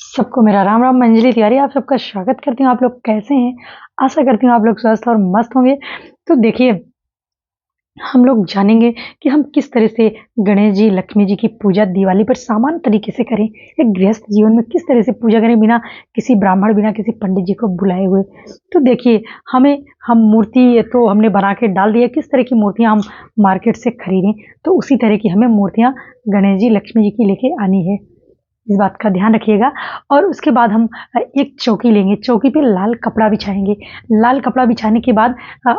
सबको मेरा राम राम। मंजली तिवारी आप सबका स्वागत करती हूँ। आप लोग कैसे हैं? आशा करती हूँ आप लोग स्वस्थ और मस्त होंगे। तो देखिए, हम लोग जानेंगे कि हम किस तरह से गणेश जी, लक्ष्मी जी की पूजा दिवाली पर सामान्य तरीके से करें। एक गृहस्थ जीवन में किस तरह से पूजा करें बिना किसी ब्राह्मण, बिना किसी पंडित जी को बुलाए हुए। तो देखिए, हम मूर्ति तो हमने बना के डाल दी है, किस तरह की मूर्तियाँ हम मार्केट से खरीदें, तो उसी तरह की हमें मूर्तियाँ गणेश जी, लक्ष्मी जी की लेके आनी है। इस बात का ध्यान रखिएगा। और उसके बाद हम एक चौकी लेंगे, चौकी पे लाल कपड़ा बिछाएँगे। लाल कपड़ा बिछाने के बाद अ,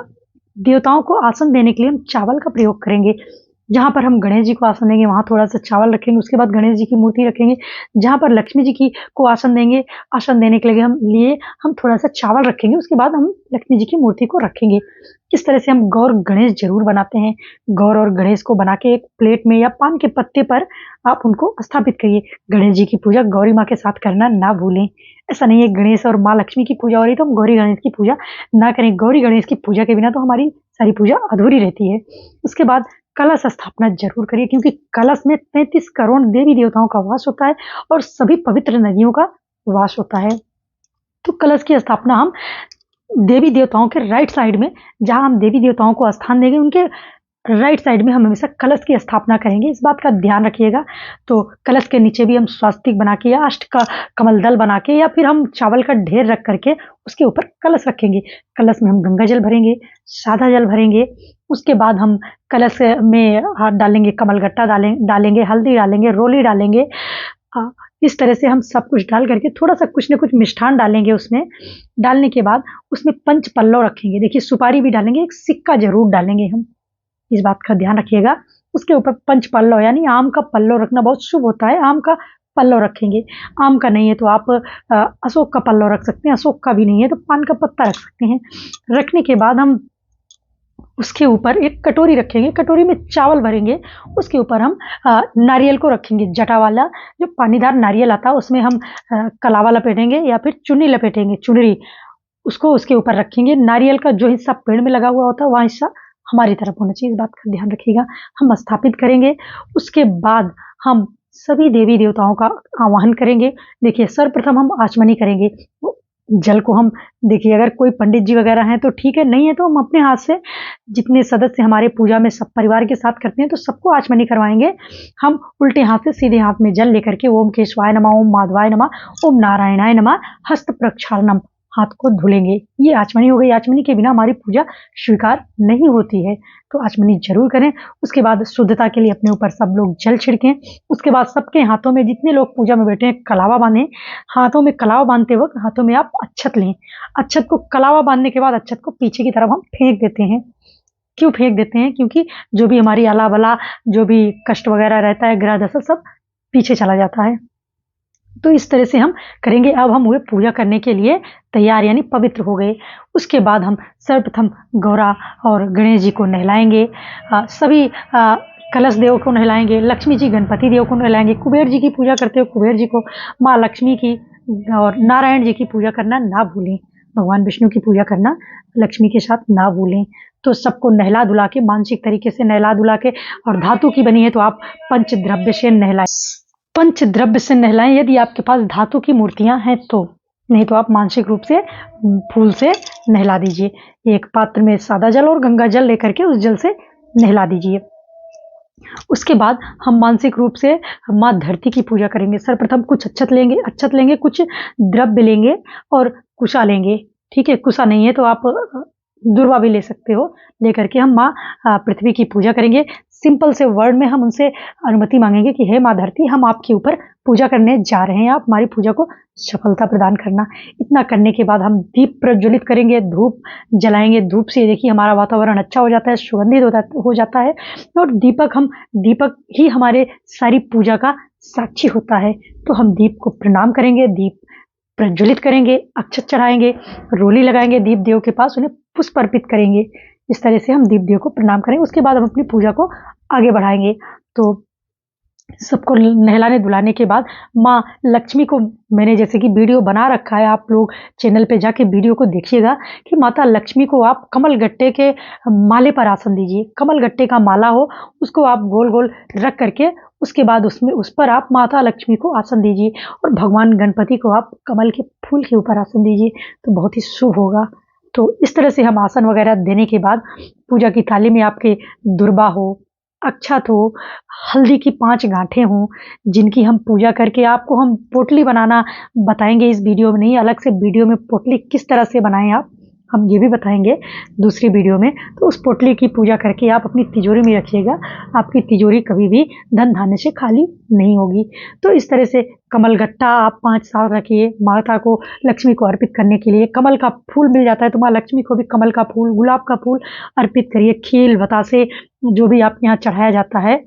देवताओं को आसन देने के लिए हम चावल का प्रयोग करेंगे। जहाँ पर हम गणेश जी को आसन देंगे, वहाँ थोड़ा-सा चावल रखेंगे, उसके बाद गणेश जी की मूर्ति रखेंगे। जहाँ पर लक्ष्मी जी की को आसन देंगे, आसन देने के लिए हम थोड़ा-सा चावल रखेंगे, उसके बाद हम लक्ष्मी जी की मूर्ति को रखेंगे। इस तरह से हम गौर गणेश ज़रूर बनाते हैं। गौर और गणेश को बना के एक प्लेट में या पान के पत्ते पर आप उनको स्थापित करिए। गणेश जी की पूजा गौरी माँ के साथ करना ना भूलें। ऐसा नहीं है गणेश और माँ लक्ष्मी की पूजा हो रही है तो हम गौरी गणेश की पूजा ना करें। गौरी गणेश की पूजा के बिना तो हमारी सारी पूजा अधूरी रहती है। उसके बाद कलश स्थापना ज़रूर करिए, क्योंकि कलश में 33 करोड़ देवी-देवताओं का वास होता है और सभी पवित्र नदियों का वास होता है। तो कलश की स्थापना हम देवी देवताओं के राइट साइड में, जहाँ हम देवी देवताओं को स्थान देंगे, उनके राइट साइड में हम हमेशा कलश की स्थापना करेंगे। इस बात का ध्यान रखिएगा। तो कलश के नीचे भी हम स्वास्तिक बना के या अष्ट का कमल दल बना के या फिर हम चावल का ढेर रख करके उसके ऊपर कलश रखेंगे। कलश में हम गंगा जल भरेंगे, सादा जल भरेंगे। उसके बाद हम कलश में हाथ डालेंगे, कमलगट्टा डालेंगे, हल्दी डालेंगे, रोली डालेंगे। इस तरह से हम सब कुछ डाल करके थोड़ा-सा कुछ न कुछ मिष्ठान डालेंगे उसमें। डालने के बाद उसमें पंच पल्लव रखेंगे। देखिए, सुपारी भी डालेंगे, एक सिक्का ज़रूर डालेंगे हम। इस बात का ध्यान रखिएगा। उसके ऊपर पंच पल्लव यानी आम का पल्लव रखना बहुत शुभ होता है। आम का पल्लव रखेंगे। आम का नहीं है तो आप अशोक का पल्लव रख सकते हैं। अशोक का भी नहीं है तो पान का पत्ता रख सकते हैं। रखने के बाद हम उसके ऊपर एक कटोरी रखेंगे, कटोरी में चावल भरेंगे। उसके ऊपर हम नारियल को रखेंगे, जटा वाला जो पानीदार नारियल आता है उसमें हम कलावा लपेटेंगे या फिर चुन्नी लपेटेंगे, चुनरी उसको उसके ऊपर रखेंगे। नारियल का जो हिस्सा पेड़ में लगा हुआ होता है वह हिस्सा हमारी तरफ होना चाहिए। इस बात का ध्यान रखिएगा। हम स्थापित करेंगे। उसके बाद हम सभी देवी देवताओं का आवाहन करेंगे। देखिए, सर्वप्रथम हम आचमनी करेंगे। वो जल को हम, देखिए, अगर कोई पंडित जी वगैरह हैं तो ठीक है, नहीं है तो हम अपने हाथ से, जितने सदस्य हमारे पूजा में सब परिवार के साथ करते हैं तो सबको आचमनी करवाएंगे। हम उल्टे हाथ से सीधे हाथ में जल लेकर के ओम केशवाय नमः, ओम माधवाय नमः, ओम नारायणाय नमः, हस्त प्रक्षालनम, हाथ को धुलेंगे। ये आचमनी हो गई। आचमनी के बिना हमारी पूजा स्वीकार नहीं होती है, तो आचमनी जरूर करें। उसके बाद शुद्धता के लिए अपने ऊपर सब लोग जल छिड़कें। उसके बाद सबके हाथों में, जितने लोग पूजा में बैठे हैं, कलावा बांधें। हाथों में कलावा बांधते वक्त हाथों में आप अक्षत लें। अक्षत को, कलावा बांधने के बाद अक्षत को पीछे की तरफ हम फेंक देते हैं। क्यों फेंक देते हैं? क्योंकि जो भी हमारी अला बला, जो भी कष्ट वगैरह रहता है, ग्रह दशा, सब पीछे चला जाता है। तो इस तरह से हम करेंगे। अब हम हुए पूजा करने के लिए तैयार, यानी पवित्र हो गए। उसके बाद हम सर्वप्रथम गौरा और गणेश जी को नहलाएंगे। सभी कलश देव को नहलाएंगे, लक्ष्मी जी, गणपति देव को नहलाएंगे। कुबेर जी की पूजा करते हो कुबेर जी को, माँ लक्ष्मी की और नारायण जी की पूजा करना ना भूलें। भगवान विष्णु की पूजा करना लक्ष्मी के साथ ना भूलें। तो सबको नहला धुला के, मानसिक तरीके से नहला धुला के, और धातु की बनी है तो आप पंचद्रव्य से नहलाएं। पंचद्रव्य से नहलाएं यदि आपके पास धातु की मूर्तियां हैं तो, नहीं तो आप मानसिक रूप से फूल से नहला दीजिए। एक पात्र में सादा जल और गंगा जल लेकर के उस जल से नहला दीजिए। उसके बाद हम मानसिक रूप से माँ धरती की पूजा करेंगे। सर्वप्रथम कुछ अक्षत लेंगे, कुछ द्रव्य लेंगे और कुशा लेंगे। ठीक है, कुशा नहीं है तो आप दुर्वा भी ले सकते हो। लेकर के हम माँ पृथ्वी की पूजा करेंगे। सिंपल से वर्ड में हम उनसे अनुमति मांगेंगे कि हे माँ धरती, हम आपके ऊपर पूजा करने जा रहे हैं, आप हमारी पूजा को सफलता प्रदान करना। इतना करने के बाद हम दीप प्रज्वलित करेंगे, धूप जलाएंगे। धूप से देखिए हमारा वातावरण अच्छा हो जाता है, सुगंधित हो जाता है। और दीपक ही हमारे सारी पूजा का साक्षी होता है। तो हम दीप को प्रणाम करेंगे, दीप प्रज्वलित करेंगे, अक्षत चढ़ाएंगे, रोली लगाएंगे दीप देव के पास, उन्हें पुष्प अर्पित करेंगे। इस तरह से हम दीप देव को प्रणाम करेंगे। उसके बाद हम अपनी पूजा को आगे बढ़ाएंगे। तो सबको नहलाने धुलाने के बाद माँ लक्ष्मी को, मैंने जैसे कि वीडियो बना रखा है, आप लोग चैनल पे जाके वीडियो को देखिएगा, कि माता लक्ष्मी को आप कमल गट्टे के माले पर आसन दीजिए। कमल गट्टे का माला हो, उसको आप गोल गोल रख करके उसके बाद उसमें उस पर आप माता लक्ष्मी को आसन दीजिए और भगवान गणपति को आप कमल के फूल के ऊपर आसन दीजिए, तो बहुत ही शुभ होगा। तो इस तरह से हम आसन वगैरह देने के बाद पूजा की थाली में आपके दुर्बा हो, अक्षत हो, हल्दी की 5 गाँठें हों, जिनकी हम पूजा करके आपको हम पोटली बनाना बताएँगे इस वीडियो में नहीं, अलग से वीडियो में पोटली किस तरह से बनाएँ आप, हम ये भी बताएँगे दूसरी वीडियो में। तो उस पोटली की पूजा करके आप अपनी तिजोरी में रखिएगा, आपकी तिजोरी कभी भी धन-धान्य से खाली नहीं होगी। तो इस तरह से कमलगट्टा आप 5 साल रखिए, माता को लक्ष्मी को अर्पित करने के लिए। कमल का फूल मिल जाता है तो माँ लक्ष्मी को भी कमल का फूल, गुलाब का फूल अर्पित करिए। खील, बतासे जो भी आपके यहाँ चढ़ाया जाता है।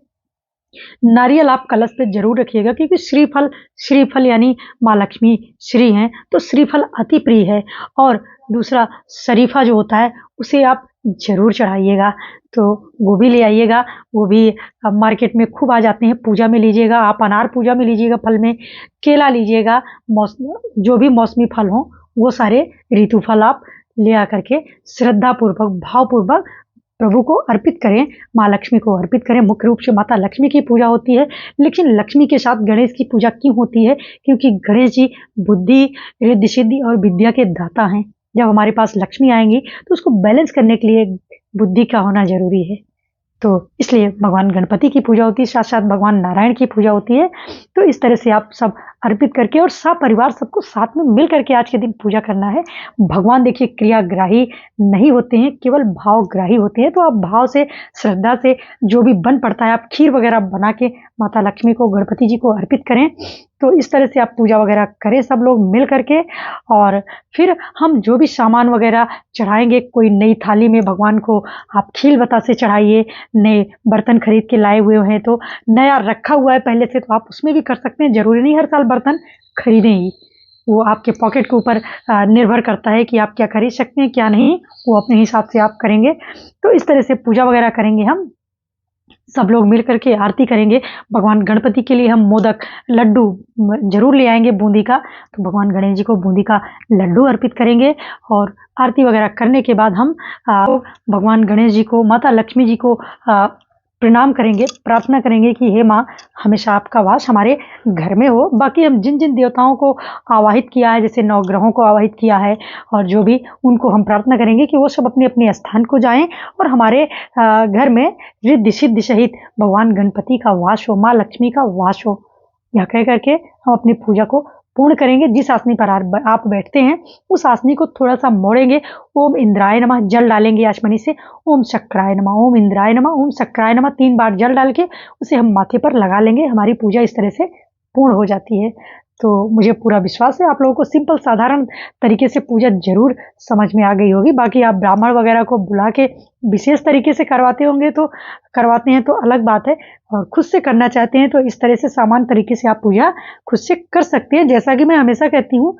नारियल आप कलश पे ज़रूर रखिएगा, क्योंकि श्रीफल यानी माँ लक्ष्मी श्री हैं, तो श्रीफल अति प्रिय है। और दूसरा शरीफा जो होता है उसे आप ज़रूर चढ़ाइएगा, तो वो भी ले आइएगा, वो भी अब मार्केट में खूब आ जाते हैं, पूजा में लीजिएगा। आप अनार पूजा में लीजिएगा फल में, केला लीजिएगा, जो भी मौसमी फल हों वो सारे ऋतु फल आप ले आकर के श्रद्धापूर्वक, भावपूर्वक प्रभु को अर्पित करें, माँ लक्ष्मी को अर्पित करें। मुख्य रूप से माता लक्ष्मी की पूजा होती है, लेकिन लक्ष्मी के साथ गणेश की पूजा क्यों होती है? क्योंकि गणेश जी बुद्धि, रिद्धि सिद्धि और विद्या के दाता हैं। जब हमारे पास लक्ष्मी आएंगी तो उसको बैलेंस करने के लिए बुद्धि का होना जरूरी है, तो इसलिए भगवान गणपति की पूजा होती है, साथ साथ भगवान नारायण की पूजा होती है। तो इस तरह से आप सब अर्पित करके और सपरिवार सबको साथ में मिल करके आज के दिन पूजा करना है। भगवान देखिए क्रियाग्राही नहीं होते हैं, केवल भावग्राही होते हैं। तो आप भाव से, श्रद्धा से जो भी बन पड़ता है, आप खीर वगैरह बना के माता लक्ष्मी को, गणपति जी को अर्पित करें। तो इस तरह से आप पूजा वगैरह करें सब लोग मिल करके। और फिर हम जो भी सामान वगैरह चढ़ाएंगे, कोई नई थाली में भगवान को आप खील बतासे चढ़ाइए, नए बर्तन खरीद के लाए हुए हैं तो नया रखा हुआ है पहले से तो आप उसमें भी कर सकते हैं। ज़रूरी नहीं हर साल बर्तन खरीदें ही, वो आपके पॉकेट के ऊपर निर्भर करता है कि आप क्या खरीद सकते हैं क्या नहीं, वो अपने हिसाब से आप करेंगे। तो इस तरह से पूजा वगैरह करेंगे हम सब लोग मिल करके, आरती करेंगे। भगवान गणपति के लिए हम मोदक, लड्डू जरूर ले आएंगे बूंदी का, तो भगवान गणेश जी को बूंदी का लड्डू अर्पित करेंगे। और आरती वगैरह करने के बाद हम भगवान गणेश जी को, माता लक्ष्मी जी को प्रणाम करेंगे, प्रार्थना करेंगे कि हे माँ, हमेशा आपका वास हमारे घर में हो। बाकी हम जिन जिन देवताओं को आवाहित किया है, जैसे नवग्रहों को आवाहित किया है, और जो भी उनको हम प्रार्थना करेंगे कि वो सब अपने अपने स्थान को जाएं और हमारे घर में रिद्धि सिद्धि सहित भगवान गणपति का वास हो, माँ लक्ष्मी का वास हो। यह कह करके हम अपनी पूजा को पूर्ण करेंगे। जिस आसनी पर आप बैठते हैं उस आसनी को थोड़ा सा मोड़ेंगे, ओम इंद्राय नमः जल डालेंगे आचमनी से, ओम शक्राय नमः, ओम इंद्राय नमः, ओम शक्राय नमः 3 बार जल डाल के उसे हम माथे पर लगा लेंगे। हमारी पूजा इस तरह से पूर्ण हो जाती है। तो मुझे पूरा विश्वास है आप लोगों को सिंपल साधारण तरीके से पूजा जरूर समझ में आ गई होगी। बाकी आप ब्राह्मण वगैरह को बुला के विशेष तरीके से करवाते हैं तो अलग बात है, और खुद से करना चाहते हैं तो इस तरह से सामान्य तरीके से आप पूजा खुद से कर सकते हैं। जैसा कि मैं हमेशा कहती हूँ,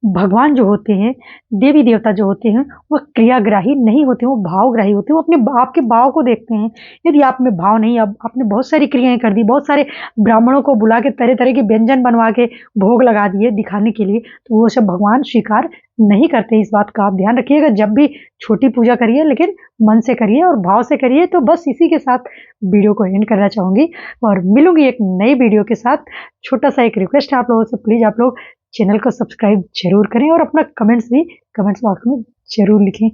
भगवान जो होते हैं, देवी देवता जो होते हैं, वह क्रियाग्राही नहीं होते, वो भावग्राही होते हैं। वो अपने आपके भाव को देखते हैं। यदि आप में भाव नहीं, अब आपने बहुत सारी क्रियाएं कर दी, बहुत सारे ब्राह्मणों को बुला के तरह तरह के व्यंजन बनवा के भोग लगा दिए दिखाने के लिए, तो वो सब भगवान स्वीकार नहीं करते। इस बात का आप ध्यान रखिएगा। जब भी छोटी पूजा करिए, लेकिन मन से करिए और भाव से करिए। तो बस इसी के साथ वीडियो को एंड करना चाहूँगी और मिलूंगी एक नई वीडियो के साथ। छोटा सा एक रिक्वेस्ट है आप लोगों से, प्लीज़ आप लोग चैनल को सब्सक्राइब जरूर करें और अपना कमेंट्स भी कमेंट्स बॉक्स में जरूर लिखें।